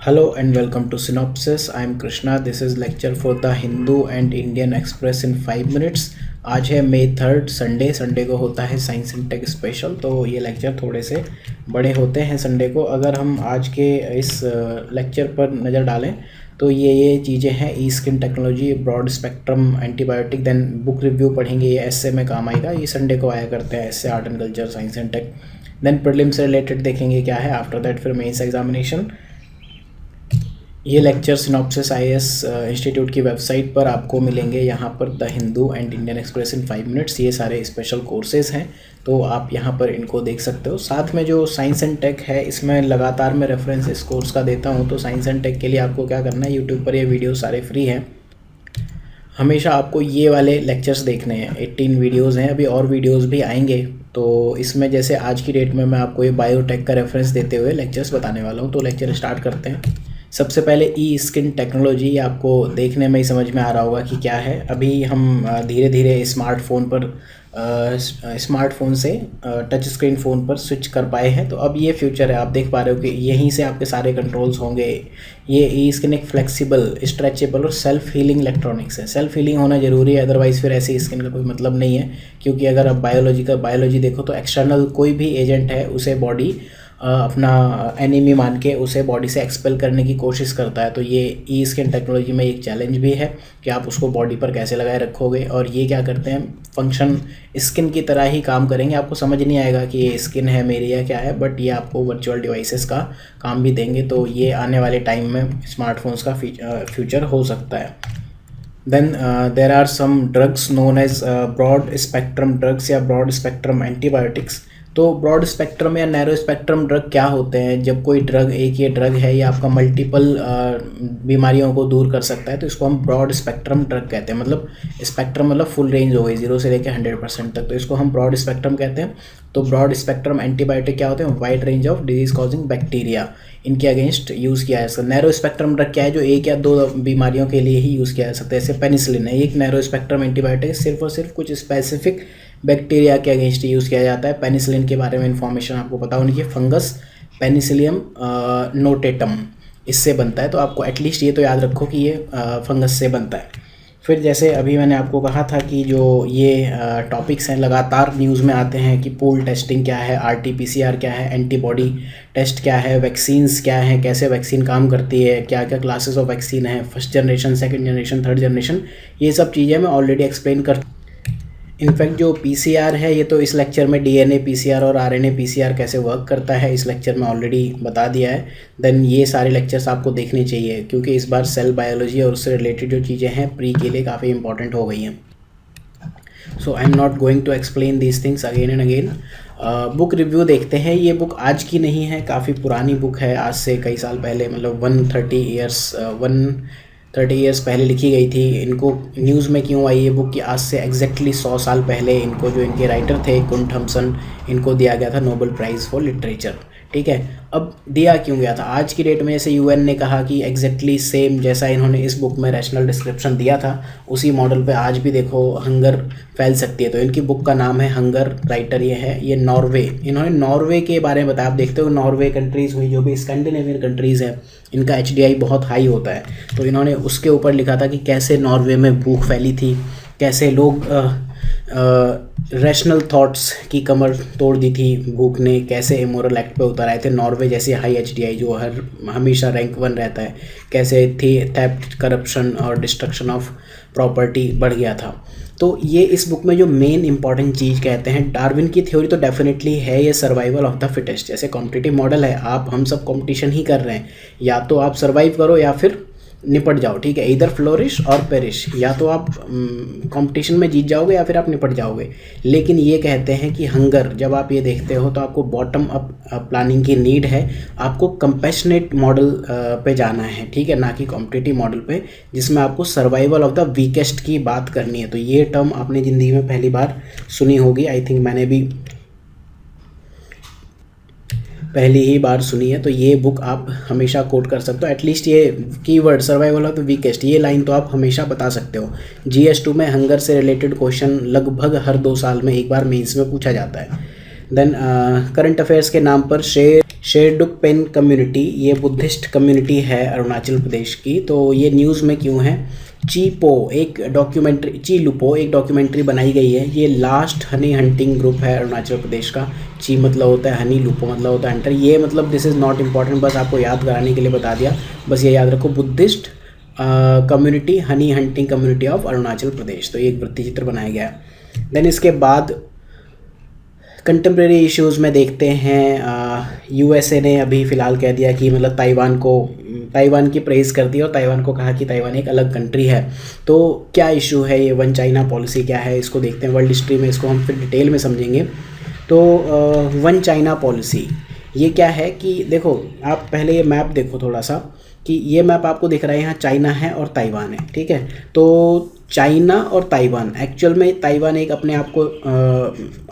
Hello and welcome to Synopsis. I am Krishna. This is lecture for the Hindu and Indian Express in 5 minutes. आज है May 3 Sunday को होता है science and take special. तो ये lecture थोड़े से बड़े होते हैं संडे को। अगर हम आज के इस लेक्चर पर नज़र डालें तो ये चीज़ें हैं: e skin technology, broad spectrum antibiotic, then book review पढ़ेंगे, ये एसए में काम आएगा। ये संडे को आया करते हैं SA, art and culture, science and tech. Then prelim से रिलेटेड देखेंगे क्या है। आफ्टर दैट फिर मेंस एग्जामिनेशन। ये लेक्चर सिनॉप्सिस आईएएस इंस्टीट्यूट की वेबसाइट पर आपको मिलेंगे। यहाँ पर the Hindu and Indian Express in 5 minutes, ये सारे स्पेशल कोर्सेज हैं, तो आप यहाँ पर इनको देख सकते हो। साथ में जो साइंस एंड टेक है, इसमें लगातार मैं रेफरेंस इस कोर्स का देता हूँ। तो साइंस एंड टेक के लिए आपको क्या करना है, यूट्यूब पर ये वीडियो सारे फ्री हैं। हमेशा आपको ये वाले लेक्चर्स देखने हैं। 18 वीडियोज़ हैं, अभी और वीडियोज़ भी आएंगे। तो इसमें जैसे आज की डेट में मैं आपको ये बायोटेक का रेफरेंस देते हुए लेक्चर्स बताने वाला हूँ। तो लेक्चर स्टार्ट करते हैं। सबसे पहले ई स्किन टेक्नोलॉजी, आपको देखने में ही समझ में आ रहा होगा कि क्या है। अभी हम धीरे धीरे स्मार्टफोन से टच स्क्रीन फ़ोन पर स्विच कर पाए हैं। तो अब ये फ्यूचर है, आप देख पा रहे हो कि यहीं से आपके सारे कंट्रोल्स होंगे। ये ई स्किन एक फ्लेक्सिबल, स्ट्रेचेबल और सेल्फ हीलिंग इलेक्ट्रॉनिक्स है। सेल्फ हीलिंग होना ज़रूरी है, अदरवाइज़ फिर ऐसी स्किन का कोई मतलब नहीं है। क्योंकि अगर आप बायोलॉजी देखो तो एक्सटर्नल कोई भी एजेंट है उसे बॉडी अपना एनिमी मान के उसे बॉडी से एक्सपेल करने की कोशिश करता है। तो ये ई स्किन टेक्नोलॉजी में एक चैलेंज भी है कि आप उसको बॉडी पर कैसे लगाए रखोगे। और ये क्या करते हैं, फंक्शन स्किन की तरह ही काम करेंगे। आपको समझ नहीं आएगा कि ये स्किन है मेरी या क्या है, बट ये आपको वर्चुअल डिवाइसेस का काम भी देंगे। तो ये आने वाले टाइम में स्मार्टफोन्स का फ्यूचर हो सकता है। Then there are some drugs known as broad spectrum drugs या ब्रॉड स्पेक्ट्रम एंटीबायोटिक्स। तो ब्रॉड स्पेक्ट्रम या नैरो स्पेक्ट्रम ड्रग क्या होते हैं? जब कोई ड्रग, एक ये ड्रग है, ये आपका मल्टीपल बीमारियों को दूर कर सकता है, तो इसको हम ब्रॉड स्पेक्ट्रम ड्रग कहते हैं। मतलब स्पेक्ट्रम मतलब फुल रेंज हो गई, 0 से लेकर 100% तक, तो इसको हम ब्रॉड स्पेक्ट्रम कहते हैं। तो ब्रॉड स्पेक्ट्रम एंटीबायोटिक क्या होते हैं? Wide range of disease causing bacteria, इनके अगेंस्ट यूज़ किया जा सकता है। नैरो स्पेक्ट्रम ड्रग क्या है? जो 1 या 2 बीमारियों के लिए ही यूज़ किया जा सकता है। जैसे पेनिसिलिन है, एक नैरो स्पेक्ट्रम एंटीबायोटिक है, सिर्फ और सिर्फ कुछ स्पेसिफिक बैक्टीरिया के अगेंस्ट यूज़ किया जाता है। पेनिसिलिन के बारे में इंफॉर्मेशन आपको पता होनी चाहिए। फंगस पेनिसिलियम नोटेटम, इससे बनता है। तो आपको एटलीस्ट ये तो याद रखो कि ये फंगस से बनता है। फिर जैसे अभी मैंने आपको कहा था कि जो ये टॉपिक्स हैं लगातार न्यूज़ में आते हैं कि पूल टेस्टिंग क्या है, आरटी-पीसीआर क्या है, एंटीबॉडी टेस्ट क्या है, वैक्सीन्स क्या हैं, कैसे वैक्सीन काम करती है, क्या क्या क्लासेस ऑफ वैक्सीन है, first generation, second generation, third generation, ये सब चीज़ें मैं ऑलरेडी एक्सप्लेन कर। इनफैक्ट जो पीसीआर है, ये तो इस लेक्चर में डीएनए पीसीआर और आरएनए पीसीआर कैसे वर्क करता है इस लेक्चर में ऑलरेडी बता दिया है। देन ये सारे लेक्चर्स आपको देखने चाहिए, क्योंकि इस बार सेल बायोलॉजी और उससे रिलेटेड जो चीज़ें हैं प्री के लिए काफ़ी इंपॉर्टेंट हो गई हैं। So I am not going to explain these things again and again. Book review देखते हैं। ये बुक आज की नहीं है, काफ़ी पुरानी बुक है, आज से कई साल पहले, मतलब 130 ईयर्स पहले लिखी गई थी। इनको न्यूज़ में क्यों आई ये बुक कि आज से एग्जैक्टली 100 साल पहले इनको, जो इनके राइटर थे कुन थॉम्सन, इनको दिया गया था नोबेल प्राइज़ फॉर लिटरेचर। ठीक है, अब दिया क्यों गया था? आज की डेट में जैसे यूएन ने कहा कि एग्जैक्टली सेम जैसा इन्होंने इस बुक में रैशनल डिस्क्रिप्शन दिया था, उसी मॉडल पे आज भी देखो हंगर फैल सकती है। तो इनकी बुक का नाम है हंगर। राइटर ये है, ये नॉर्वे, इन्होंने नॉर्वे के बारे में बताया। आप देखते हो नॉर्वे कंट्रीज़ हुई, जो भी स्कैंडिनेवियन कंट्रीज़ हैं, इनका HDI बहुत हाई होता है। तो इन्होंने उसके ऊपर लिखा था कि कैसे नॉर्वे में भूख फैली थी, कैसे लोग रैशनल थॉट्स की कमर तोड़ दी थी भूख ने, कैसे इमोरल एक्ट पे उतर आए थे। नॉर्वे जैसे हाई HDI जो हमेशा रैंक 1 रहता है, कैसे थी थेफ्ट, करप्शन और डिस्ट्रक्शन ऑफ प्रॉपर्टी बढ़ गया था। तो ये इस बुक में जो मेन इंपॉर्टेंट चीज़ कहते हैं, डार्विन की थ्योरी तो डेफिनेटली है, ये सर्वाइवल ऑफ द फिटेस्ट। जैसे कॉम्पिटिटिव मॉडल है, हम सब कॉम्पिटिशन ही कर रहे हैं, या तो आप सर्वाइव करो या फिर निपट जाओ। ठीक है, इधर फ्लोरिश और पेरिश, या तो आप कंपटीशन में जीत जाओगे या फिर आप निपट जाओगे। लेकिन ये कहते हैं कि हंगर, जब आप ये देखते हो तो आपको बॉटम अप प्लानिंग की नीड है, आपको कंपैशनेट मॉडल पे जाना है। ठीक है, ना कि कॉम्पिटिटिव मॉडल पे, जिसमें आपको सर्वाइवल ऑफ द वीकेस्ट की बात करनी है। तो ये टर्म आपने ज़िंदगी में पहली बार सुनी होगी, आई थिंक मैंने भी पहली ही बार सुनी है। तो ये बुक आप हमेशा कोट कर सकते हो, एटलीस्ट ये keyword survival of the weakest, ये लाइन तो आप हमेशा बता सकते हो। GS2 में हंगर से रिलेटेड क्वेश्चन लगभग हर 2 साल में एक बार मेंस में पूछा जाता है। देन करंट अफेयर्स के नाम पर शेरडुक पेन कम्युनिटी, ये बुद्धिस्ट कम्युनिटी है अरुणाचल प्रदेश की। तो ये न्यूज़ में क्यों है? चीपो एक डॉक्यूमेंट्री, ची लुपो एक डॉक्यूमेंट्री बनाई गई है। ये लास्ट हनी हंटिंग ग्रुप है अरुणाचल प्रदेश का। ची मतलब होता है हनी, लुपो मतलब होता है हंटर। ये मतलब दिस इज़ नॉट इम्पॉर्टेंट, बस आपको याद कराने के लिए बता दिया। बस ये याद रखो, Buddhist community, honey hunting community of Arunachal Pradesh. तो ये एक वृत्ति चित्र बनाया गया है। देन इसके बाद कंटेम्प्रेरी इश्यूज़ में देखते हैं, यूएसए ने अभी फ़िलहाल कह दिया कि मतलब ताइवान की प्रेज़ कर दी और ताइवान को कहा कि ताइवान एक अलग कंट्री है। तो क्या इशू है ये वन चाइना पॉलिसी क्या है, इसको देखते हैं। वर्ल्ड हिस्ट्री में इसको हम फिर डिटेल में समझेंगे। तो वन चाइना पॉलिसी ये क्या है कि देखो, आप पहले ये मैप देखो थोड़ा सा, कि ये मैप आपको दिख रहा है, यहाँ चाइना है और ताइवान है, ठीक है। तो चाइना और ताइवान, एक्चुअल में ताइवान एक अपने आप को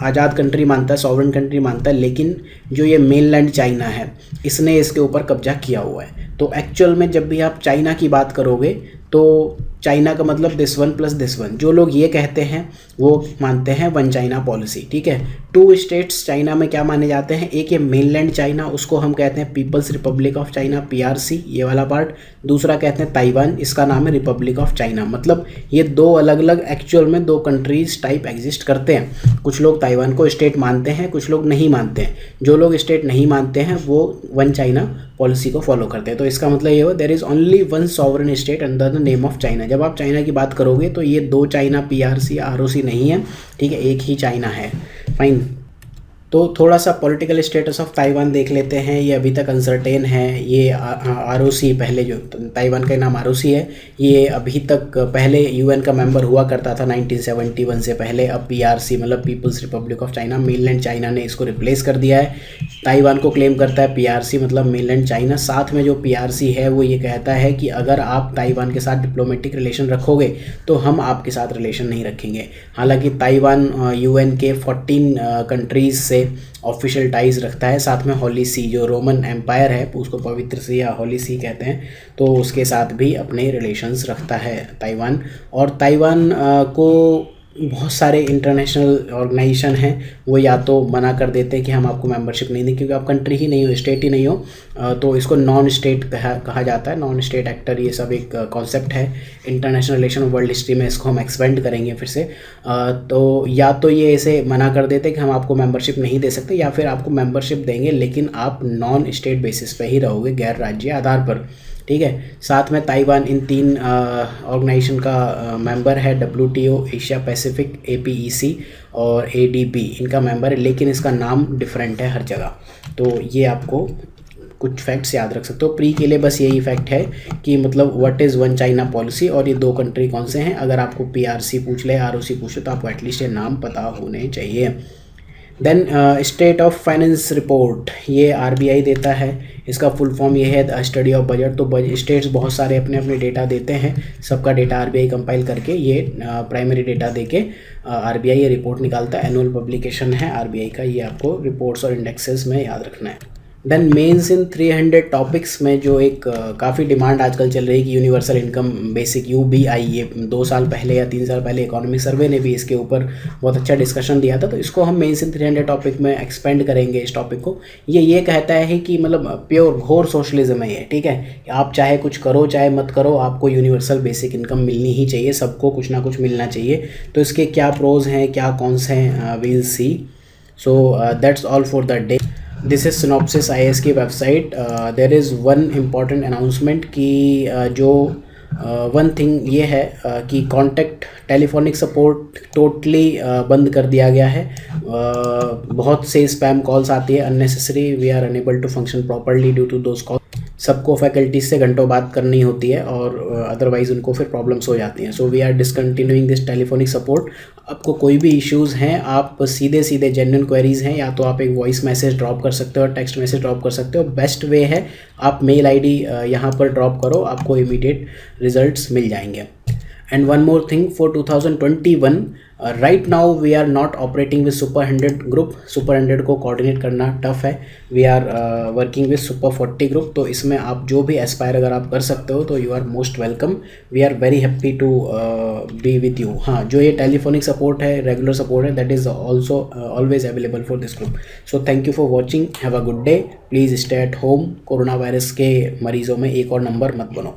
आज़ाद कंट्री मानता है, सॉवरेन कंट्री मानता है, लेकिन जो ये मेनलैंड चाइना है इसने इसके ऊपर कब्जा किया हुआ है। तो एक्चुअल में जब भी आप चाइना की बात करोगे तो चाइना का मतलब this one plus this one. जो लोग ये कहते हैं वो मानते हैं वन चाइना पॉलिसी, ठीक है। टू स्टेट्स चाइना में क्या माने जाते हैं? एक ये मेनलैंड चाइना, उसको हम कहते हैं People's Republic of China, PRC, ये वाला पार्ट। दूसरा कहते हैं ताइवान, इसका नाम है रिपब्लिक ऑफ चाइना। मतलब ये दो अलग अलग एक्चुअल में दो कंट्रीज टाइप एग्जिस्ट करते हैं। कुछ लोग ताइवान को स्टेट मानते हैं, कुछ लोग नहीं मानते हैं। जो लोग स्टेट नहीं मानते हैं वो वन चाइना पॉलिसी को फॉलो करते हैं। तो इसका मतलब ये हो, there is only one sovereign state under the name of China. जब आप चाइना की बात करोगे तो ये दो चाइना, पीआरसी, आरओसी नहीं है, ठीक है, एक ही चाइना है। फाइन। तो थोड़ा सा पॉलिटिकल स्टेटस ऑफ ताइवान देख लेते हैं। ये अभी तक अनसर्टेन है। ये आरओसी, पहले जो ताइवान का नाम आरओसी है, ये अभी तक पहले यूएन का मेंबर हुआ करता था 1971 से पहले। अब पीआरसी मतलब People's Republic of China, mainland China ने इसको रिप्लेस कर दिया है। ताइवान को क्लेम करता है पीआरसी मतलब मेनलैंड चाइना। साथ में जो पीआरसी है वो ये कहता है कि अगर आप ताइवान के साथ डिप्लोमेटिक रिलेशन रखोगे तो हम आपके साथ रिलेशन नहीं रखेंगे। हालांकि ताइवान यूएन के 14 कंट्रीज़ से ऑफिशियल टाइज रखता है। साथ में हॉली सी, जो रोमन एम्पायर है उसको पवित्र सी या हॉली सी कहते हैं, तो उसके साथ भी अपने रिलेशंस रखता है ताइवान। और ताइवान को बहुत सारे इंटरनेशनल ऑर्गेनाइजेशन हैं वो या तो मना कर देते हैं कि हम आपको मेंबरशिप नहीं दें, क्योंकि आप कंट्री ही नहीं हो, स्टेट ही नहीं हो। तो इसको नॉन स्टेट कहा जाता है, नॉन स्टेट एक्टर। ये सब एक कॉन्सेप्ट है इंटरनेशनल रिलेशन वर्ल्ड हिस्ट्री में, इसको हम एक्सपेंड करेंगे फिर से। तो या तो ये ऐसे मना कर देते हैं कि हम आपको मेंबरशिप नहीं दे सकते, या फिर आपको मेंबरशिप देंगे लेकिन आप नॉन स्टेट बेसिस पे ही रहोगे, गैर राज्य आधार पर, ठीक है। साथ में ताइवान इन 3 ऑर्गेनाइजेशन का मेंबर है, WTO, एशिया पैसिफिक, APEC और ADB इनका मेंबर है, लेकिन इसका नाम डिफरेंट है हर जगह। तो ये आपको कुछ फैक्ट्स याद रख सकते हो। प्री के लिए बस यही फैक्ट है कि मतलब what is one China policy और ये दो कंट्री कौन से हैं। अगर आपको PRC पूछ ले, ROC पूछ ले, तो आपको एटलीस्ट ये नाम पता होने चाहिए। Then state of finance report, ये RBI देता है। इसका फुल फॉर्म ये है स्टडी ऑफ बजट। तो स्टेट्स बहुत सारे अपने अपने डेटा देते हैं, सबका डेटा RBI कंपाइल करके ये प्राइमरी डेटा देके RBI ये रिपोर्ट निकालता है। एनुअल पब्लिकेशन है RBI का, ये आपको रिपोर्ट्स और इंडेक्सेस में याद रखना है। देन मेंस इन 300 टॉपिक्स में जो एक काफ़ी डिमांड आजकल चल रही है कि यूनिवर्सल इनकम बेसिक UBI, ये 2 साल पहले या 3 साल पहले इकोनॉमिक सर्वे ने भी इसके ऊपर बहुत अच्छा डिस्कशन दिया था। तो इसको हम मेंस इन 300 टॉपिक में एक्सपेंड करेंगे इस टॉपिक को। ये कहता है कि मतलब प्योर घोर सोशलिज्म है ये, ठीक है। आप चाहे कुछ करो चाहे मत करो, आपको यूनिवर्सल बेसिक इनकम मिलनी ही चाहिए, सबको कुछ ना कुछ मिलना चाहिए। तो इसके क्या प्रोज हैं क्या कॉन्स हैं, we'll see. So that's all for the day. This is synopsis IAS की वेबसाइट। There is one important announcement कि जो वन थिंग ये है कि कॉन्टैक्ट टेलीफोनिक सपोर्ट टोटली बंद कर दिया गया है। बहुत से स्पैम कॉल्स आती है unnecessary, we are unable to function properly due to those call. सबको फैकल्टीज से घंटों बात करनी होती है और अदरवाइज़ उनको फिर प्रॉब्लम्स हो जाती हैं। So we are discontinuing this telephonic support. आपको कोई भी इश्यूज़ हैं, आप सीधे जेन्युइन क्वेरीज़ हैं, या तो आप एक वॉइस मैसेज ड्रॉप कर सकते हो, टेक्स्ट मैसेज ड्रॉप कर सकते हो। बेस्ट वे है आप मेल ID यहाँ पर ड्रॉप करो, आपको इमीडिएट रिजल्ट्स मिल जाएंगे। And one more thing, for 2021 right now we are not operating with Super 100 group. Super 100 को coordinate करना tough है. We are working with Super 40 group. तो इसमें आप जो भी aspire अगर आप कर सकते हो तो you are most welcome. We are very happy to be with you. हाँ, जो ये telephonic support है, regular support है, that is also always available for this group. So thank you for watching. Have a good day. Please stay at home. Corona virus के मरीजों में एक और नंबर मत बनो.